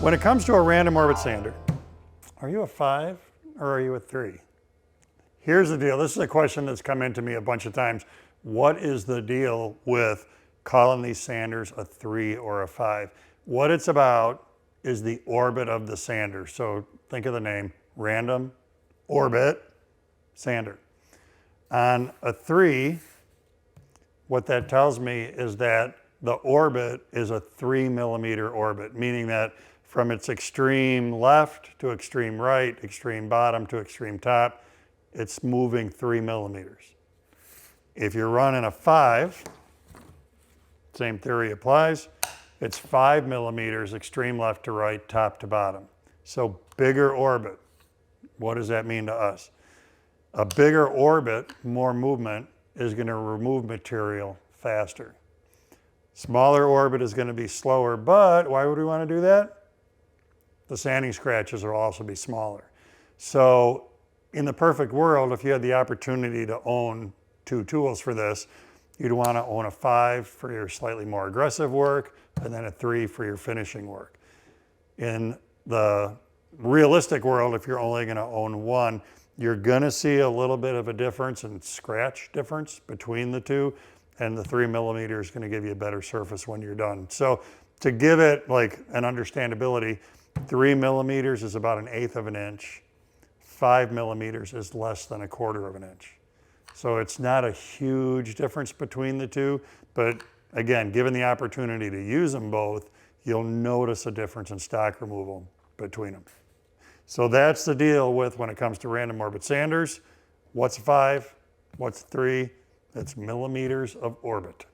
When it comes to a random orbit sander, are you a 5 or are you a 3? Here's the deal. This is a question that's come into me a bunch of times. What is the deal with calling these sanders a 3 or a 5? What it's about is the orbit of the sander. So think of the name, random orbit sander. On a 3, what that tells me is that the orbit is a 3 millimeter orbit, meaning that from its extreme left to extreme right, extreme bottom to extreme top, it's moving 3 millimeters. If you're running a 5, same theory applies, it's 5 millimeters extreme left to right, top to bottom. So bigger orbit. What does that mean to us? A bigger orbit, more movement, is going to remove material faster. Smaller orbit is going to be slower, but why would we want to do that? The sanding scratches will also be smaller. So in the perfect world, if you had the opportunity to own 2 tools for this, you'd want to own a 5 for your slightly more aggressive work, and then a 3 for your finishing work. In the realistic world, if you're only going to own 1, you're going to see a little bit of a difference in scratch difference between the 2, and the 3 millimeter is going to give you a better surface when you're done. So to give it like an understandability, 3 millimeters is about 1/8 of an inch. 5 millimeters is less than 1/4 of an inch. So it's not a huge difference between the 2, but again, given the opportunity to use them both, you'll notice a difference in stock removal between them. So that's the deal with when it comes to random orbit sanders. What's 5? What's 3? It's millimeters of orbit.